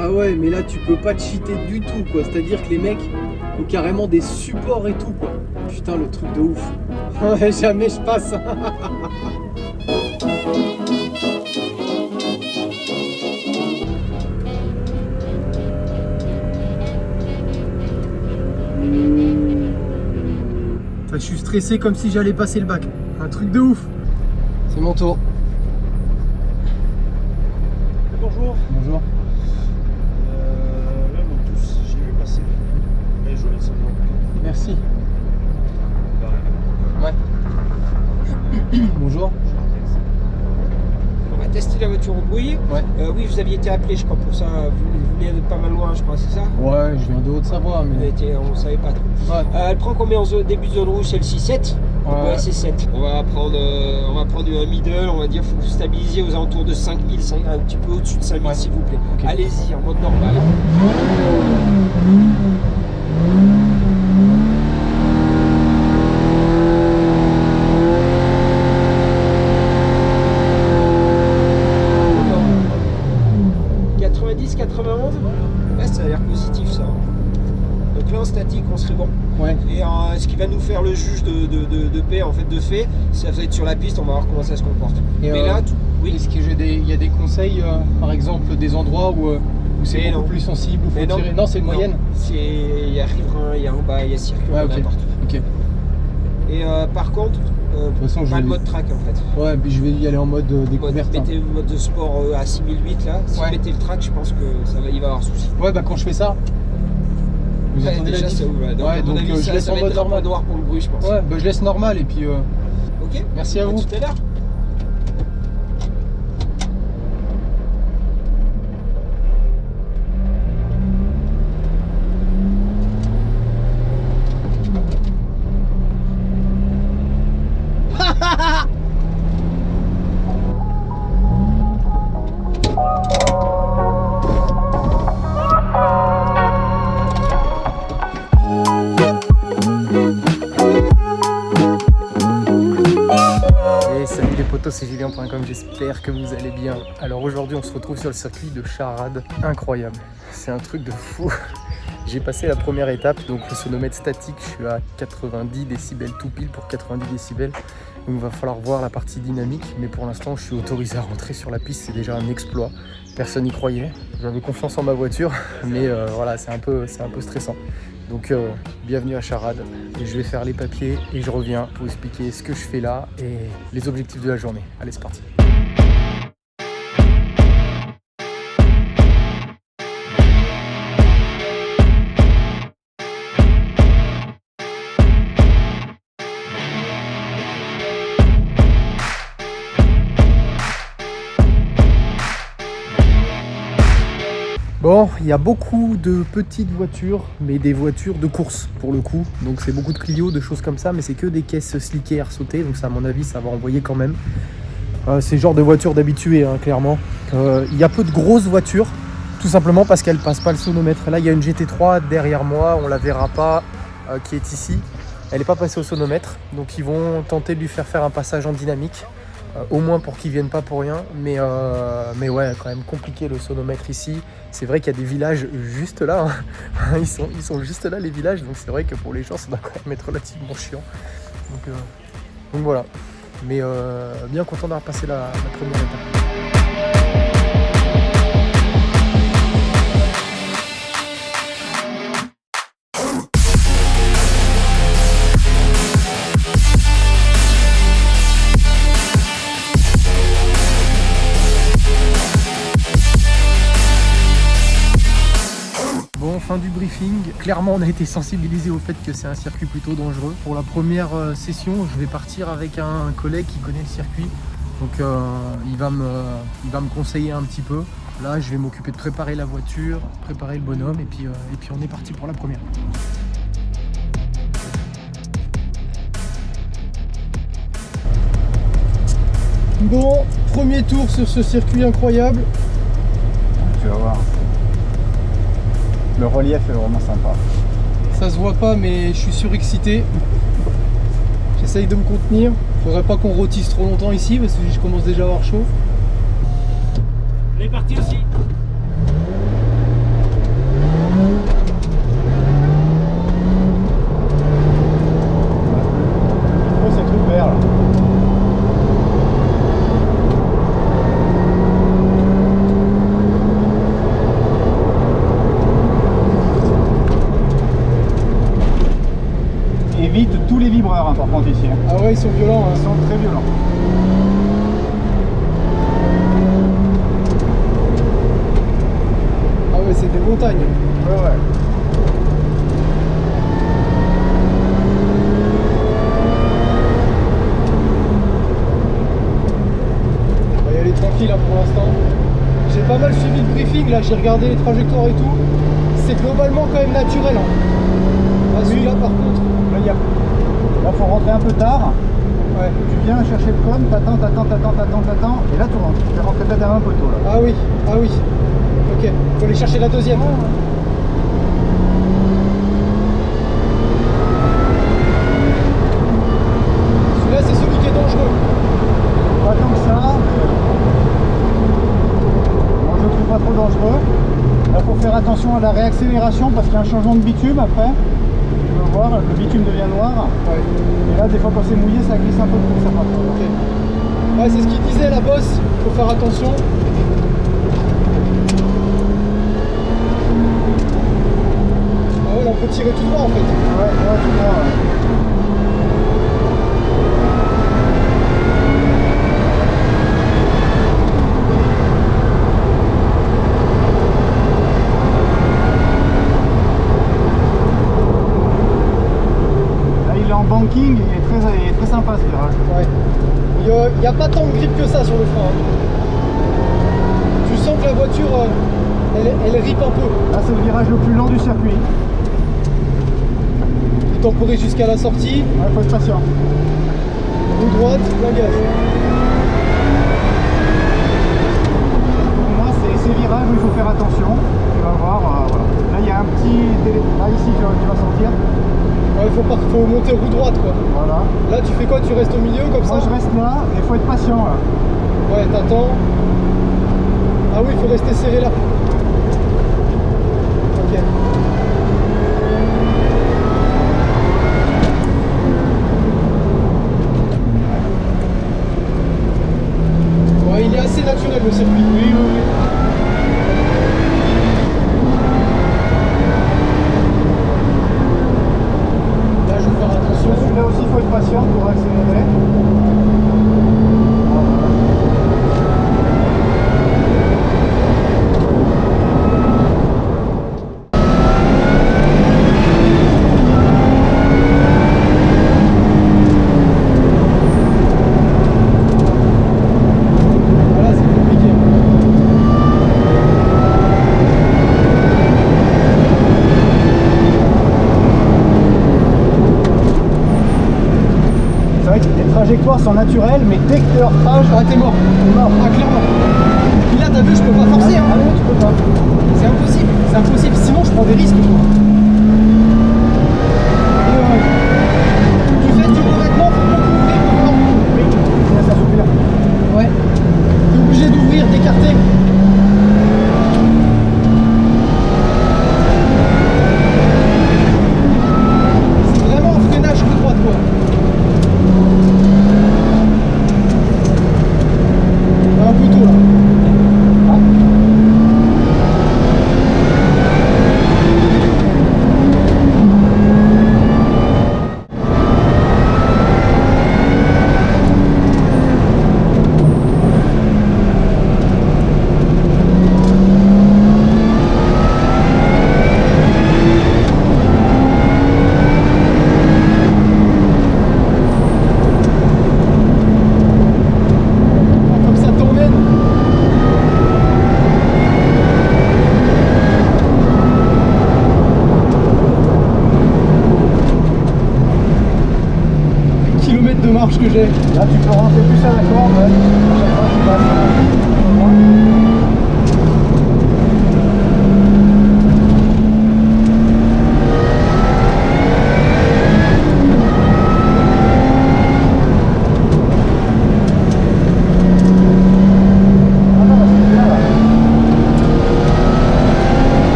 Ah ouais, mais là tu peux pas te cheater du tout quoi. C'est-à-dire que les mecs ont carrément des supports et tout quoi. Putain, le truc de ouf. Ouais, jamais je passe. Je suis stressé comme si j'allais passer le bac. Un truc de ouf. C'est mon tour. Bonjour. Bonjour. Là, mon tous, j'ai vu passer. Mais je laisse un Merci. Ouais. Bonjour. On va tester la voiture au bruit. Ouais. Oui, vous aviez été appelé, je crois, pour ça. Vous venez de pas mal loin, je crois, c'est ça? Ouais, je viens de Haute-Savoie, mais... On savait pas trop. Ouais. Elle prend combien en début de zone rouge? C'est le 6-7? Ouais, c'est 7. On va prendre un middle, on va dire, faut stabiliser aux alentours de 5000, un petit peu au-dessus de 5000, ouais, s'il vous plaît. Okay. Allez-y, en mode normal. Ouais, ça a l'air positif ça. Donc là en statique on serait bon. Ouais. Et ce qui va nous faire le juge de paix, en fait de fait, ça va être sur la piste, on va voir comment ça se comporte. Et mais là, oui. Est-ce qu'il y a des conseils, par exemple, des endroits où c'est beaucoup plus sensible, où faut tirer? Non, c'est une moyenne. Il y a riverain, il y a en bas, il y a circuit, ouais, okay. N'importe. Ok. Et par contre, de toute façon, pas le mode track en fait. Ouais, puis je vais y aller en mode découverte. Mettez le mode de sport à 6008 là. Si vous mettez le track, je pense que il va y avoir souci. Ouais, bah quand je fais ça. Vous entendez déjà ça ouvre. Donc, ouais, donc avis, je laisse en mode normal. Noir pour le bruit, je pense. Ouais, bah je laisse normal et puis. Ok. Merci à vous. Tout à l'heure. Salut les potos, c'est Julien.com, j'espère que vous allez bien. Alors aujourd'hui on se retrouve sur le circuit de Charade, incroyable, c'est un truc de fou. J'ai passé la première étape, donc le sonomètre statique, je suis à 90 décibels tout pile pour 90 décibels. Donc il va falloir voir la partie dynamique, mais pour l'instant je suis autorisé à rentrer sur la piste, c'est déjà un exploit. Personne n'y croyait, j'avais confiance en ma voiture, mais voilà, c'est un peu stressant. Donc bienvenue à Charade, et je vais faire les papiers et je reviens pour expliquer ce que je fais là et les objectifs de la journée. Allez, c'est parti. Bon, il y a beaucoup de petites voitures, mais des voitures de course pour le coup. Donc c'est beaucoup de Clio, de choses comme ça, mais c'est que des caisses slickées air sauté. Donc ça, à mon avis, ça va envoyer quand même. C'est le genre de voiture d'habitué, hein, clairement. Il y a peu de grosses voitures, tout simplement parce qu'elles passent pas le sonomètre. Là, il y a une GT3 derrière moi, on la verra pas, qui est ici. Elle n'est pas passée au sonomètre, donc ils vont tenter de lui faire un passage en dynamique. Au moins pour qu'ils viennent pas pour rien, mais ouais, quand même compliqué le sonomètre ici. C'est vrai qu'il y a des villages juste là, hein. ils sont juste là les villages, donc c'est vrai que pour les gens ça doit quand même être relativement chiant. Donc voilà, mais bien content d'avoir passé la première étape. Fin du briefing, clairement on a été sensibilisé au fait que c'est un circuit plutôt dangereux. Pour la première session, je vais partir avec un collègue qui connaît le circuit, donc il va me conseiller un petit peu. Là je vais m'occuper de préparer la voiture, préparer le bonhomme et puis on est parti pour la première. Bon, premier tour sur ce circuit incroyable. Tu vas voir. Le relief est vraiment sympa. Ça se voit pas, mais je suis surexcité. J'essaye de me contenir. Faudrait pas qu'on rôtisse trop longtemps ici parce que je commence déjà à avoir chaud. On est parti aussi. hein, par contre ici. Hein. Ah ouais, ils sont violents. Ils sont très violents. Ah ouais, c'est des montagnes. Ouais, ouais. On va y aller tranquille hein, pour l'instant. J'ai pas mal suivi le briefing, là j'ai regardé les trajectoires et tout. C'est globalement quand même naturel. Hein. Ah, celui-là par contre. Là, faut rentrer un peu tard. Ouais. Tu viens chercher le cône, t'attends. Et là, tu rentres. Tu es rentré peut-être derrière un poteau là. Ah oui. Ok. Faut aller chercher la deuxième. Celui-là c'est celui qui est dangereux. Pas tant que ça. Moi, je le trouve pas trop dangereux. Là, faut faire attention à la réaccélération parce qu'il y a un changement de bitume après. Tu peux voir, le bitume devient noir. Ouais. Et là, des fois, quand c'est mouillé, ça glisse un peu plus. Ça part. Ok. Ouais, c'est ce qu'il disait la bosse. Faut faire attention. Ah ouais, là, on peut tirer tout droit en fait. Ouais, tout droit. Ouais. Il est en banking, il est très sympa ce virage. Ouais. Il n'y a pas tant de grip que ça sur le frein. Hein. Tu sens que la voiture, elle rip un peu. Là, c'est le virage le plus lent du circuit. Il temporise jusqu'à la sortie. Ouais, faut être patient. Roue droite, plein gaz. Pour moi, c'est ces virages où il faut faire attention. Tu vas voir, voilà. Là, il y a un petit délai. Là, ici, tu vas sortir. Ouais, faut monter roue droite quoi. Voilà. Là, tu fais quoi? Tu restes au milieu comme Moi, ça? je reste là et il faut être patient là. Ouais, t'attends. Ah oui, il faut rester serré là. Ok. Ouais, il est assez naturel le circuit. Oui. Là, je vais faire attention. Celui-là aussi, il faut être patient pour accélérer. Voilà, c'est compliqué. C'est vrai que les trajectoires sont naturelles, mais dès que tu es hors trage, Ah, t'es mort. Ah, clairement. Puis là, t'as vu, je peux pas forcer. Hein. ah non, tu peux pas. C'est impossible. Sinon, je prends des risques. Moi. Tu fais du revêtement, faut beaucoup ouvrir maintenant. Oui, ça s'ouvrir. Ouais. T'es obligé d'ouvrir, d'écarter. C'est vraiment un freinage coup droite, quoi.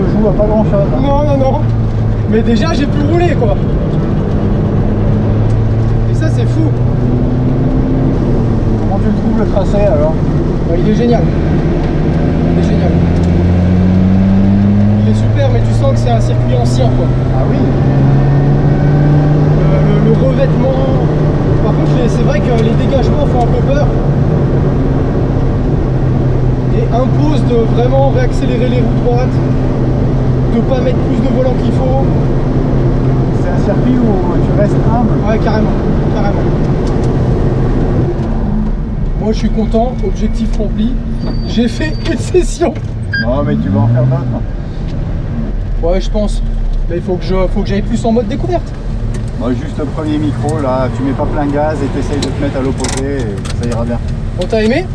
se joue à pas grand chose. Non, non, non. Mais déjà, j'ai pu rouler, quoi. Et ça, c'est fou. Comment tu le trouves le tracé alors? Ouais, il est génial. Il est génial. Il est super, mais tu sens que c'est un circuit ancien, quoi. Ah oui. Le revêtement. Par contre, c'est vrai que les dégagements font un peu peur. Et impose de vraiment réaccélérer les roues droites, de pas mettre plus de volant qu'il faut. C'est un circuit où tu restes humble. Ouais, carrément, carrément. Moi, je suis content, objectif rempli. J'ai fait une session. Non, mais tu vas en faire d'autres. Ouais, je pense. Mais il faut que j'aille plus en mode découverte. Moi, juste le premier micro, là, tu mets pas plein gaz et t'essayes de te mettre à l'opposé et ça ira bien. On t'a aimé?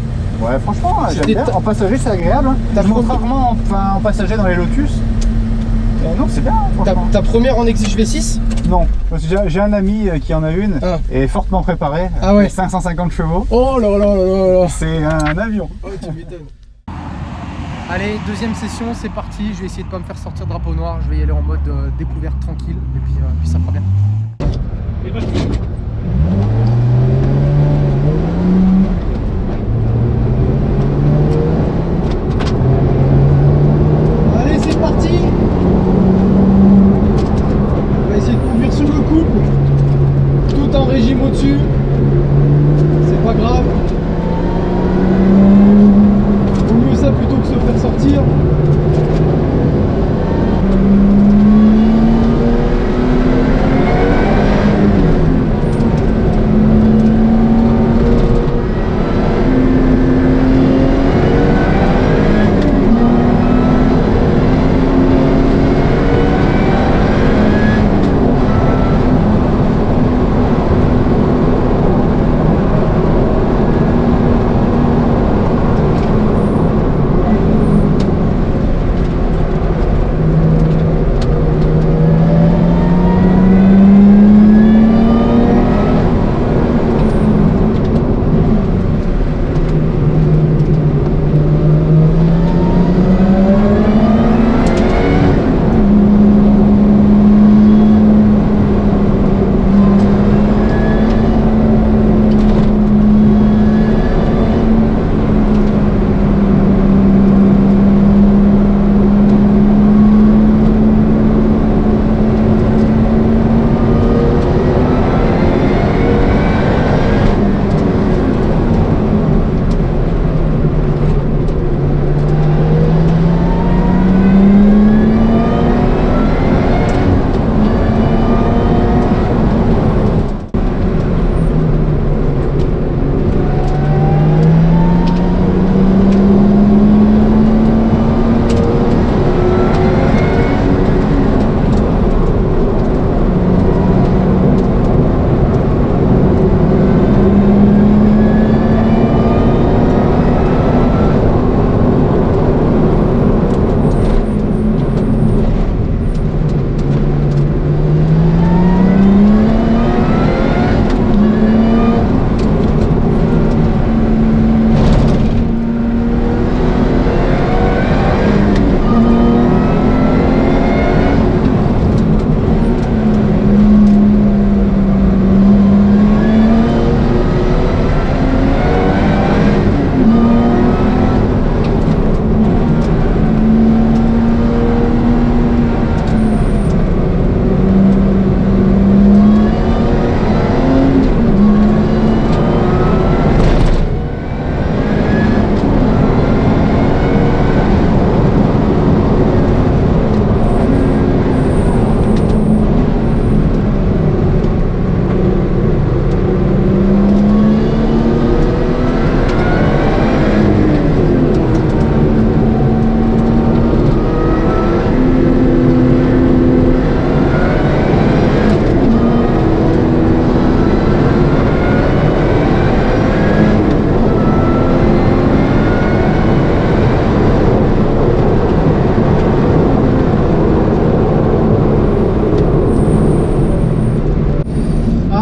Ouais, franchement, j'aime C'était bien. En passager, c'est agréable. Hein. Ta Je monte première- rarement en passager dans les Lotus. Et non, c'est bien, franchement. Ta première en Exige V6? Non, parce que j'ai un ami qui en a une Ah. et fortement préparé. Ah ouais. 550 chevaux. Oh là là là là là. C'est un avion. Oh, tu m'étonnes. Allez, deuxième session, c'est parti. Je vais essayer de pas me faire sortir drapeau noir. Je vais y aller en mode découverte tranquille. Et puis ça fera bien. Allez, c'est parti. On va essayer de conduire sur le couple, tout en régime au-dessus. C'est pas grave. Vaut mieux ça plutôt que se faire sortir.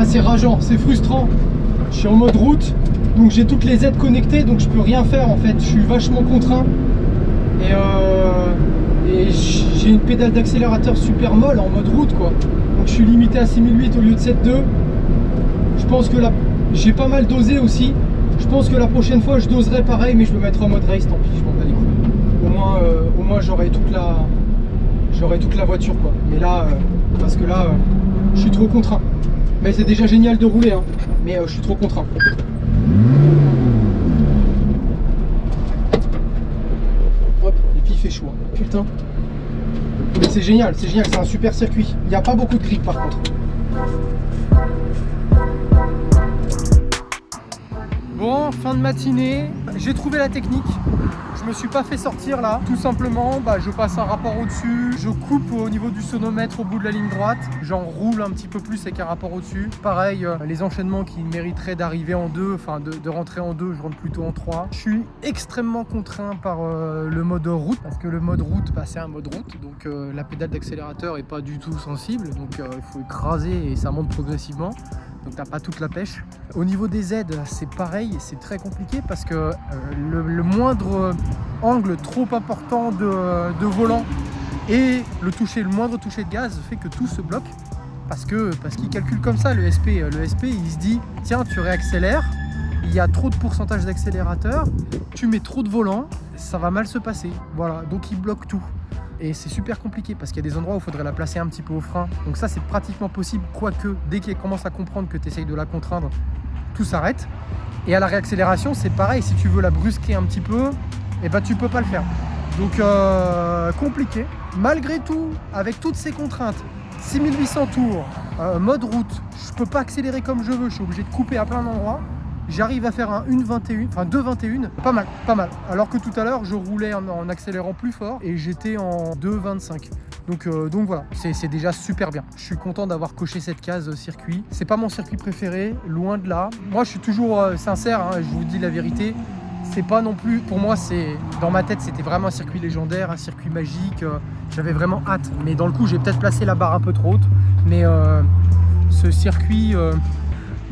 C'est rageant, c'est frustrant. Je suis en mode route, donc j'ai toutes les aides connectées, donc je peux rien faire en fait. Je suis vachement contraint. Et Et j'ai une pédale d'accélérateur super molle en mode route quoi. Donc je suis limité à 6008 au lieu de 7.2. Je pense que là, j'ai pas mal dosé aussi. Je pense que la prochaine fois je doserai pareil, mais je me mettrai en mode race, tant pis, je m'en bats les couilles. Au moins j'aurai toute la voiture quoi. Mais là, parce que là, je suis trop contraint. Mais c'est déjà génial de rouler, hein. Mais je suis trop contraint. Hop, et puis il fait chaud, hein. Putain. Mais c'est génial, c'est un super circuit. Il n'y a pas beaucoup de grip par contre. Bon, fin de matinée, j'ai trouvé la technique. Je me suis pas fait sortir là, tout simplement, je passe un rapport au-dessus, je coupe au niveau du sonomètre au bout de la ligne droite, j'enroule un petit peu plus avec un rapport au-dessus. Pareil, les enchaînements qui mériteraient d'arriver en 2, enfin de rentrer en 2, je rentre plutôt en 3. Je suis extrêmement contraint par le mode route, parce que le mode route, c'est un mode route, donc la pédale d'accélérateur est pas du tout sensible, donc il faut écraser et ça monte progressivement. Donc t'as pas toute la pêche. Au niveau des aides, c'est pareil, c'est très compliqué parce que le moindre angle trop important de volant et le moindre toucher de gaz fait que tout se bloque parce qu'il calcule comme ça le SP. Le SP il se dit tiens, tu réaccélères, il y a trop de pourcentage d'accélérateur, tu mets trop de volant, ça va mal se passer. Voilà, donc il bloque tout. Et c'est super compliqué parce qu'il y a des endroits où il faudrait la placer un petit peu au frein. Donc ça c'est pratiquement possible, quoique dès qu'il commence à comprendre que tu essayes de la contraindre, tout s'arrête. Et à la réaccélération c'est pareil, si tu veux la brusquer un petit peu, tu peux pas le faire. Donc compliqué. Malgré tout, avec toutes ces contraintes, 6800 tours, mode route, je peux pas accélérer comme je veux, je suis obligé de couper à plein d'endroits. J'arrive à faire un 1.21, enfin 2.21, pas mal. Alors que tout à l'heure, je roulais en accélérant plus fort et j'étais en 2.25. Donc voilà, c'est déjà super bien. Je suis content d'avoir coché cette case circuit. C'est pas mon circuit préféré, loin de là. Moi, je suis toujours sincère, hein, je vous dis la vérité. C'est pas non plus, pour moi, dans ma tête, c'était vraiment un circuit légendaire, un circuit magique. J'avais vraiment hâte. Mais dans le coup, j'ai peut-être placé la barre un peu trop haute. Mais ce circuit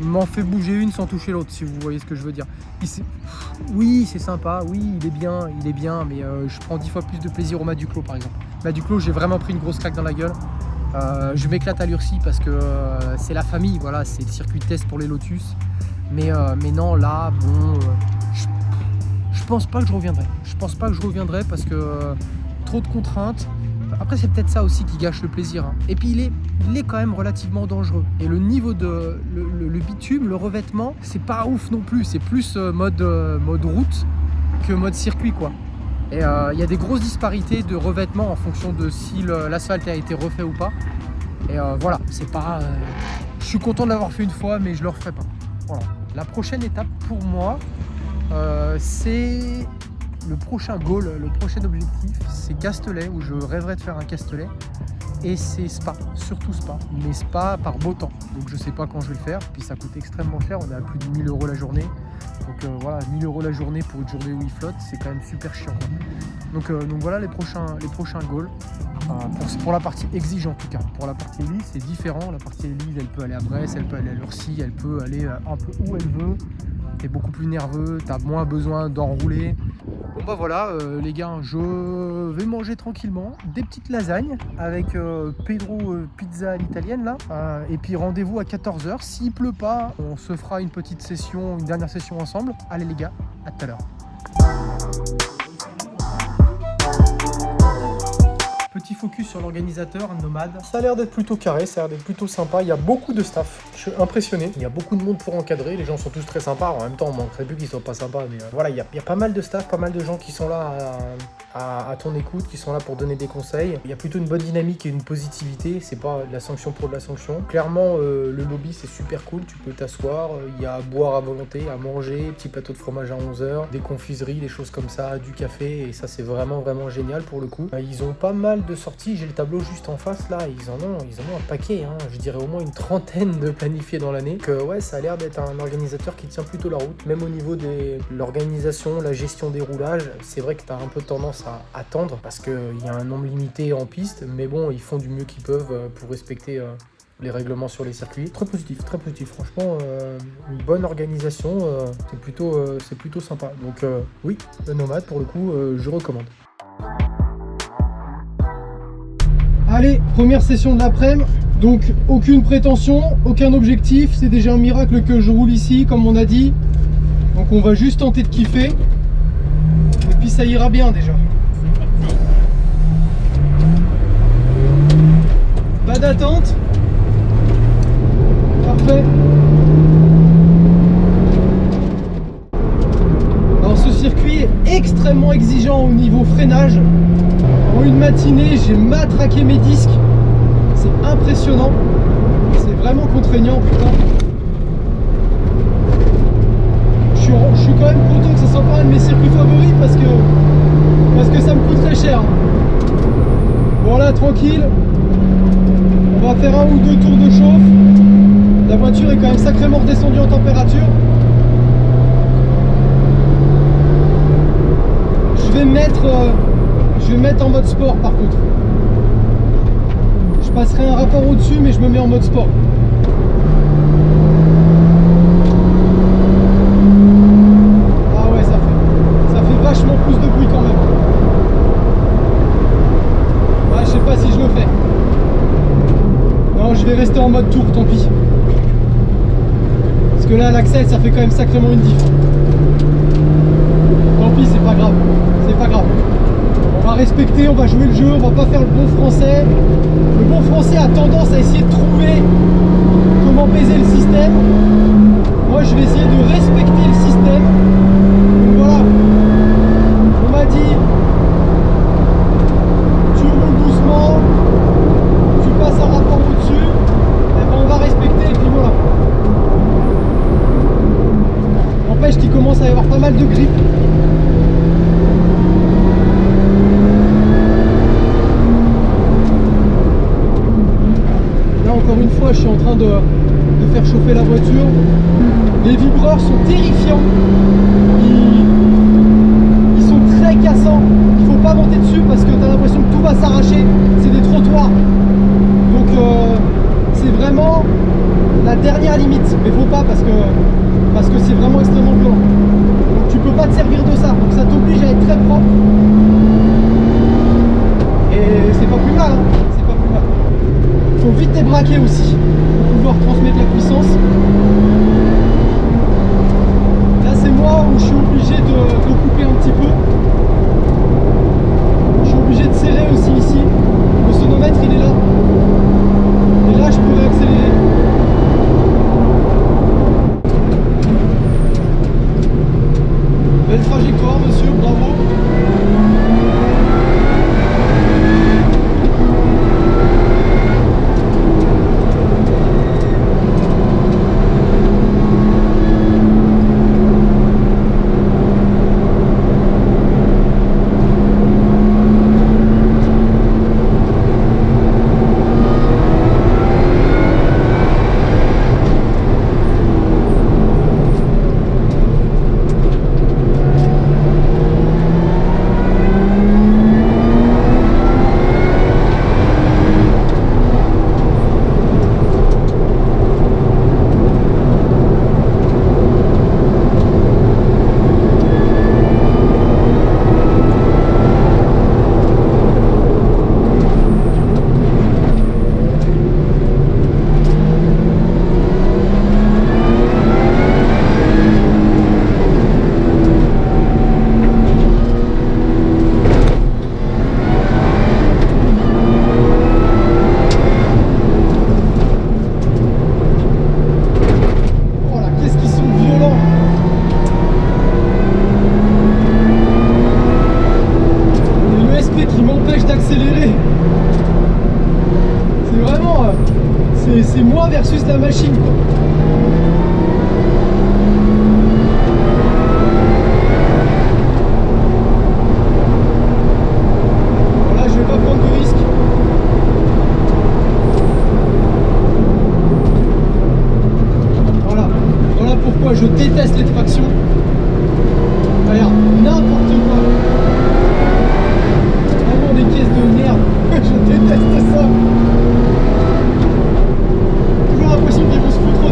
m'en fait bouger une sans toucher l'autre, si vous voyez ce que je veux dire. Oui, c'est sympa, oui, il est bien, mais je prends 10 fois plus de plaisir au Mas du Clos, par exemple. Mas du Clos, j'ai vraiment pris une grosse claque dans la gueule. Je m'éclate à Lurcy parce que c'est la famille, voilà, c'est le circuit de test pour les Lotus. Mais non, là, bon, je pense pas que je reviendrai. Je pense pas que je reviendrai parce que trop de contraintes. Après, c'est peut-être ça aussi qui gâche le plaisir, hein. Et puis, il est quand même relativement dangereux. Et le niveau de le bitume, le revêtement, c'est pas ouf non plus. C'est plus mode route que mode circuit, quoi. Et il y a des grosses disparités de revêtement en fonction de si l'asphalte a été refait ou pas. Et voilà, c'est pas... je suis content de l'avoir fait une fois, mais je le referai pas. Voilà. La prochaine étape pour moi, c'est... Le prochain goal, le prochain objectif, c'est Castellet, où je rêverais de faire un Castellet. Et c'est Spa, surtout Spa, mais Spa par beau temps. Donc je sais pas quand je vais le faire, puis ça coûte extrêmement cher, on est à plus de 1000 € la journée. Donc voilà, 1000 € la journée pour une journée où il flotte, c'est quand même super chiant. Donc voilà les prochains goals. Pour la partie exige en tout cas. Pour la partie Elise, c'est différent. La partie Elise, elle peut aller à Brest, elle peut aller à Lurcy, elle peut aller un peu où elle veut. T'es beaucoup plus nerveux, t'as moins besoin d'enrouler. Bon voilà les gars, je vais manger tranquillement des petites lasagnes avec Pedro Pizza à l'italienne là, et puis rendez-vous à 14 h. S'il pleut pas, on se fera une petite session, une dernière session ensemble. Allez les gars, à tout à l'heure. Petit focus sur l'organisateur Nomad. Ça a l'air d'être plutôt carré, ça a l'air d'être plutôt sympa. Il y a beaucoup de staff. Je suis impressionné. Il y a beaucoup de monde pour encadrer. Les gens sont tous très sympas. En même temps, on manquerait plus qu'ils soient pas sympas. Mais voilà, il y a pas mal de staff, pas mal de gens qui sont là à ton écoute, qui sont là pour donner des conseils. Il y a plutôt une bonne dynamique et une positivité. C'est pas de la sanction pour de la sanction. Clairement, le lobby, c'est super cool. Tu peux t'asseoir. Il y a à boire à volonté, à manger, petit plateau de fromage à 11 h, des confiseries, des choses comme ça, du café. Et ça, c'est vraiment génial pour le coup. Ils ont pas mal de sorties, j'ai le tableau juste en face là, ils en ont un paquet, hein. Je dirais au moins une trentaine de planifiés dans l'année. Donc ouais, ça a l'air d'être un organisateur qui tient plutôt la route, même au niveau de l'organisation, la gestion des roulages. C'est vrai que tu as un peu tendance à attendre parce qu'il y a un nombre limité en piste, mais bon, ils font du mieux qu'ils peuvent pour respecter les règlements sur les circuits. Très positif, franchement, une bonne organisation, c'est plutôt sympa. Donc oui, le Nomad pour le coup, je recommande. Allez, première session de l'après-midi. Donc aucune prétention, aucun objectif. C'est déjà un miracle que je roule ici, comme on a dit. Donc on va juste tenter de kiffer. Et puis ça ira bien déjà. Pas d'attente. Parfait. Alors ce circuit est extrêmement exigeant au niveau freinage. En une matinée, j'ai matraqué mes disques. C'est impressionnant. C'est vraiment contraignant, putain. Je suis quand même content que ça soit pas un de mes circuits favoris parce que ça me coûte très cher. Bon là, tranquille. On va faire un ou deux tours de chauffe. La voiture est quand même sacrément redescendue en température. Je vais mettre en mode sport par contre. Je passerai un rapport au-dessus, mais je me mets en mode sport. Ah ouais, ça fait vachement plus de bruit quand même. Ouais, je sais pas si je le fais. Non, je vais rester en mode tour, tant pis. Parce que là, l'accès, ça fait quand même sacrément une diff. Tant pis, c'est pas grave. C'est pas grave. On va respecter, on va jouer le jeu, on va pas faire le bon français. Le bon français a tendance à essayer de trouver comment baiser le système. Moi, je vais essayer de respecter le système. Donc voilà. On m'a dit, tu roules doucement, tu passes un rapport au-dessus, et ben on va respecter et puis voilà. N'empêche qu'il commence à y avoir pas mal de grippe. Encore une fois, je suis en train de faire chauffer la voiture. Les vibreurs sont terrifiants. Ils sont très cassants. Il ne faut pas monter dessus parce que tu as l'impression que tout va s'arracher. C'est des trottoirs. Donc c'est vraiment la dernière limite. Mais faut pas parce que c'est vraiment extrêmement violent. Donc tu peux pas te servir de ça. Donc ça t'oblige à être très propre. Et c'est pas plus mal, hein. C'est pas plus mal. Faut vite débraquer aussi pour pouvoir transmettre la puissance. Là c'est moi où je suis obligé de couper un petit peu. Je suis obligé de serrer aussi ici. Le sonomètre il est là. Et là je pourrais accélérer. Belle trajectoire monsieur, bravo. C'est moi versus la machine quoi. Voilà, je vais pas prendre de risque. Voilà pourquoi je déteste les tractions. Regarde, n'importe quoi. Vraiment des pièces de merde. Je déteste ça. L'impression qu'ils vont se foutre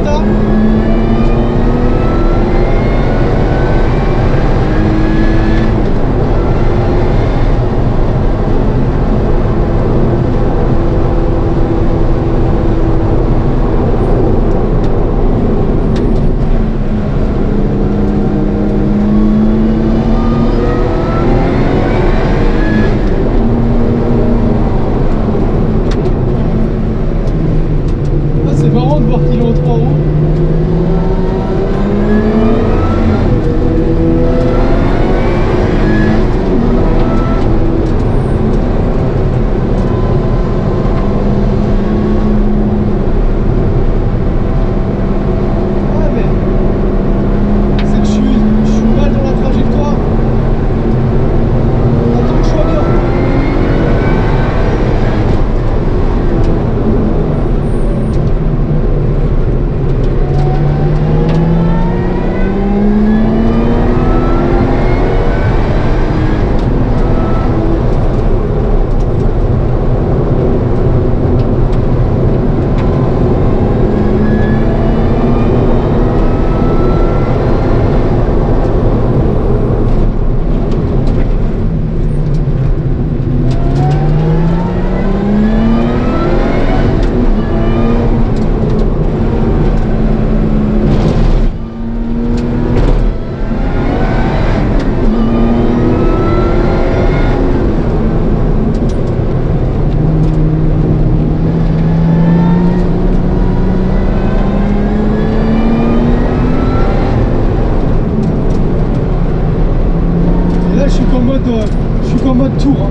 qu'en mode tour. Hein.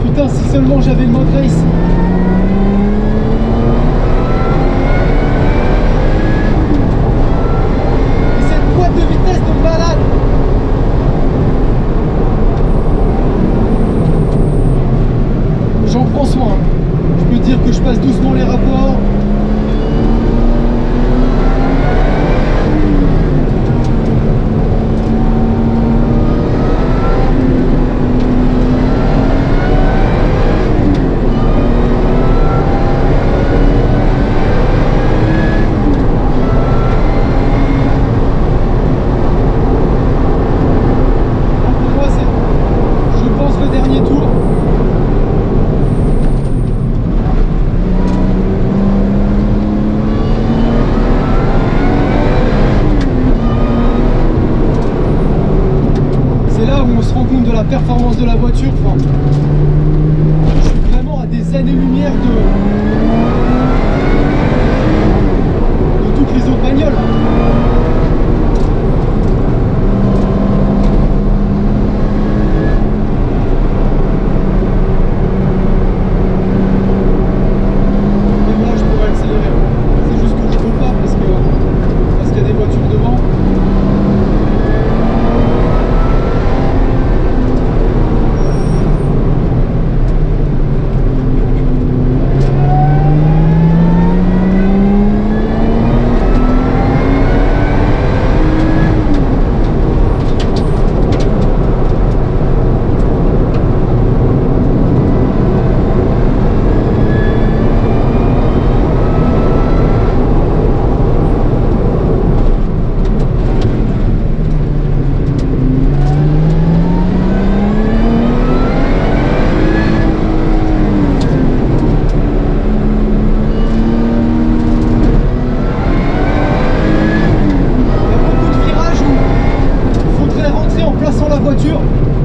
Putain, si seulement j'avais le mode race. Et cette boîte de vitesse de malade. J'en prends soin. Je peux dire que je passe doucement les rapports. Performance de la voiture, enfin, je suis vraiment à des années-lumière de toutes les autres bagnoles. Et moi je pourrais accélérer, c'est juste que je peux pas parce qu'il y a des voitures devant.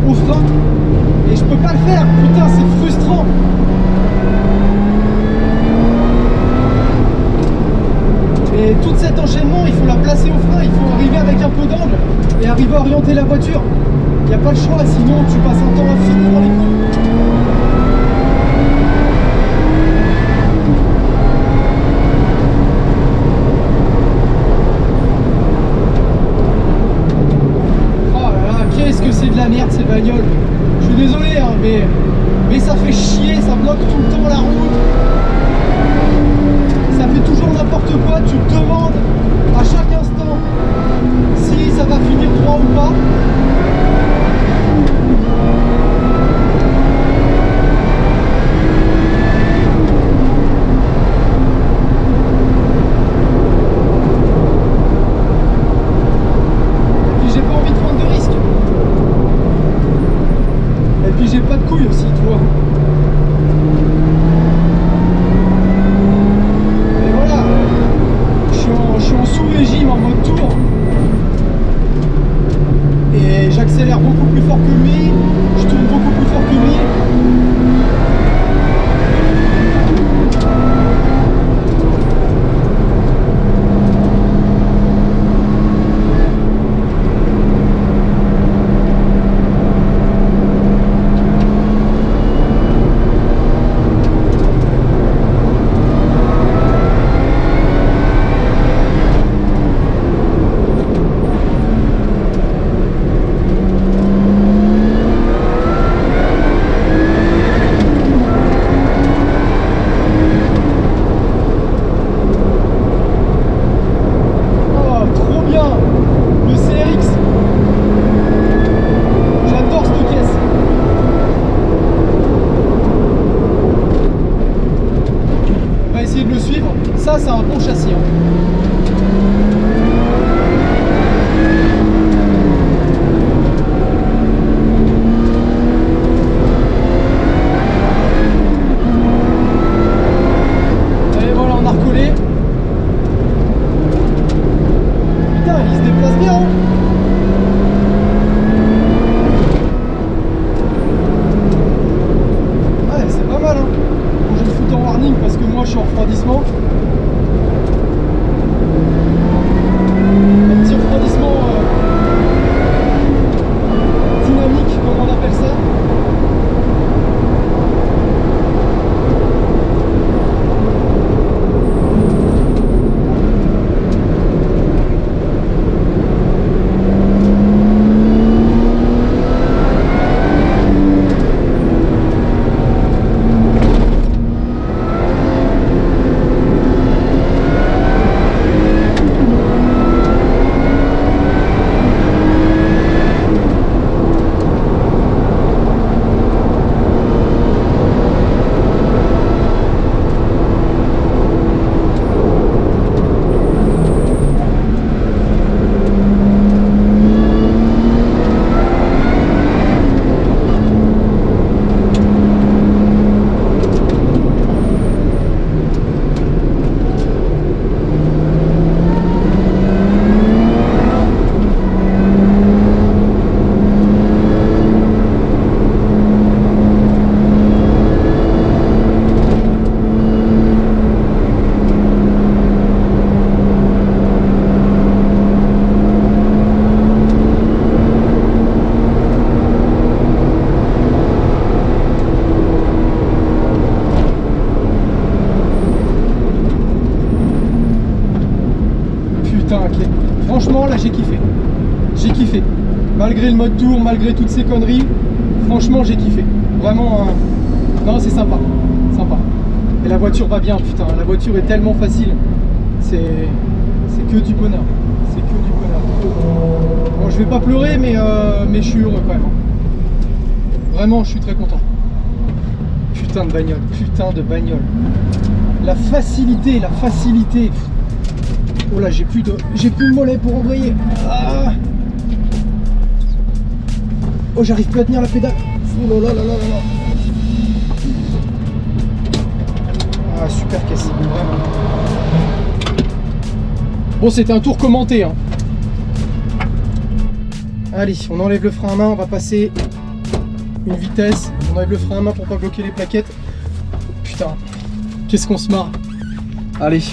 Au frein et je peux pas le faire, putain c'est frustrant. Et tout cet enchaînement il faut la placer au frein, il faut arriver avec un peu d'angle et arriver à orienter la voiture. Il n'y a pas le choix, sinon tu passes un temps infini dans les coups. Qu'est-ce que c'est de la merde ces bagnoles. Je suis désolé hein, mais ça fait chier, ça bloque tout le temps la route. Ça fait toujours n'importe quoi, tu te demandes à chaque instant si ça va finir droit ou pas. J'ai pas de couilles aussi, tu vois. Et voilà, je suis en sous-régime, en mode tour. Et j'accélère beaucoup plus fort que lui, je tourne beaucoup plus fort que lui. j'ai kiffé. J'ai kiffé. Malgré le mode tour, malgré toutes ces conneries, franchement j'ai kiffé. Vraiment, non c'est sympa. Sympa. Et la voiture va bien, putain. La voiture est tellement facile. C'est que du bonheur. C'est que du bonheur. Bon, je vais pas pleurer, mais je suis heureux quand même. Vraiment, je suis très content. Putain de bagnole. Putain de bagnole. La facilité, la facilité. Oh là, j'ai plus de mollet pour embrayer. Ah. Oh, j'arrive plus à tenir la pédale. Oh là là là là là. Ah, super caisse, vraiment. Bon, c'était un tour commenté, hein. Allez, on enlève le frein à main, on va passer une vitesse. On enlève le frein à main pour pas bloquer les plaquettes. Putain, qu'est-ce qu'on se marre. Allez.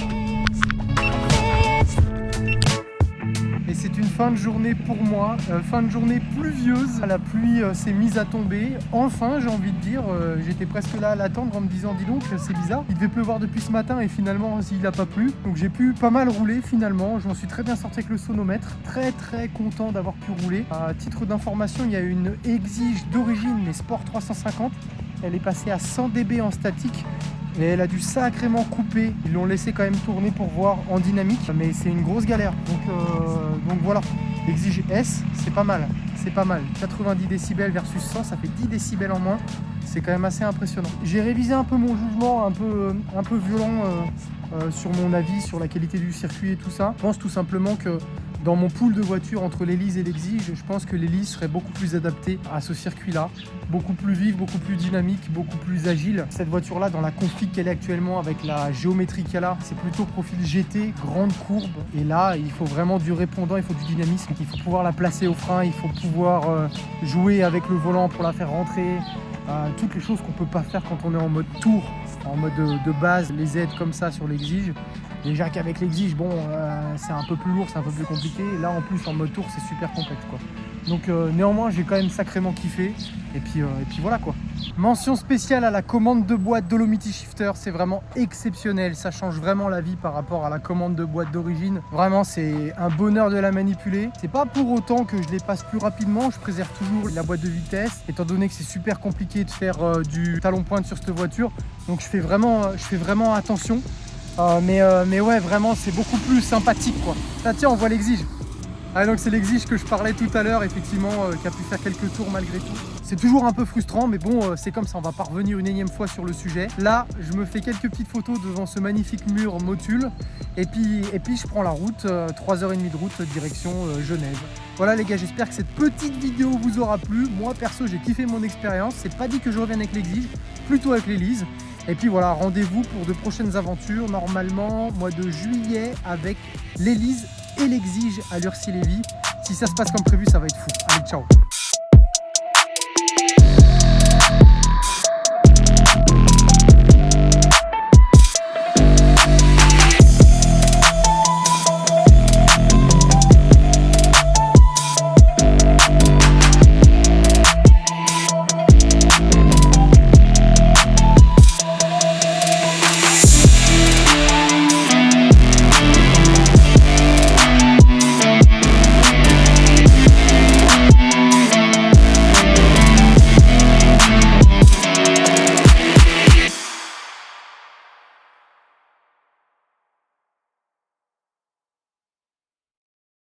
Et c'est une fin de journée pour moi, fin de journée pluvieuse. La pluie s'est mise à tomber. Enfin, j'ai envie de dire, j'étais presque là à l'attendre en me disant, dis donc, c'est bizarre. Il devait pleuvoir depuis ce matin et finalement, il n'a pas plu. Donc j'ai pu pas mal rouler finalement. Je m'en suis très bien sorti avec le sonomètre. Très très content d'avoir pu rouler. À titre d'information, il y a une Exige d'origine, mais Sport 350. Elle est passée à 100 dB en statique. Et elle a dû sacrément couper. Ils l'ont laissé quand même tourner pour voir en dynamique. Mais c'est une grosse galère. Donc voilà. Exige S, c'est pas mal. C'est pas mal. 90 décibels versus 100, ça fait 10 décibels en moins. C'est quand même assez impressionnant. J'ai révisé un peu mon jugement, un peu violent sur mon avis, sur la qualité du circuit et tout ça. Je pense tout simplement que dans mon pool de voitures entre l'Elise et l'Exige, je pense que l'Elise serait beaucoup plus adaptée à ce circuit-là. Beaucoup plus vive, beaucoup plus dynamique, beaucoup plus agile. Cette voiture-là, dans la config qu'elle est actuellement, avec la géométrie qu'elle a, c'est plutôt profil GT, grande courbe. Et là, il faut vraiment du répondant, il faut du dynamisme. Il faut pouvoir la placer au frein, il faut pouvoir jouer avec le volant pour la faire rentrer. Toutes les choses qu'on peut pas faire quand on est en mode tour, en mode de base, les aides comme ça sur l'Exige. Déjà qu'avec l'Exige, bon, c'est un peu plus lourd, c'est un peu plus compliqué. Là, en plus, en mode tour, c'est super complexe, quoi. Donc, néanmoins, j'ai quand même sacrément kiffé. Et puis voilà, quoi. Mention spéciale à la commande de boîte Dolomiti Shifter. C'est vraiment exceptionnel. Ça change vraiment la vie par rapport à la commande de boîte d'origine. Vraiment, c'est un bonheur de la manipuler. C'est pas pour autant que je les passe plus rapidement. Je préserve toujours la boîte de vitesse, étant donné que c'est super compliqué de faire du talon pointe sur cette voiture. Donc, je fais vraiment attention. Mais ouais, vraiment, c'est beaucoup plus sympathique, quoi. Ah tiens, on voit l'Exige. Ah, donc c'est l'Exige que je parlais tout à l'heure, effectivement, qui a pu faire quelques tours malgré tout. C'est toujours un peu frustrant, mais bon, c'est comme ça, on va pas revenir une énième fois sur le sujet. Là, je me fais quelques petites photos devant ce magnifique mur Motul, et puis je prends la route, 3h30 de route, direction Genève. Voilà les gars, j'espère que cette petite vidéo vous aura plu. Moi, perso, j'ai kiffé mon expérience. C'est pas dit que je revienne avec l'Exige, plutôt avec l'Elise. Et puis voilà, rendez-vous pour de prochaines aventures, normalement mois de juillet avec l'Elise et l'Exige à Lurcy-Lévis. Si ça se passe comme prévu, ça va être fou. Allez, ciao!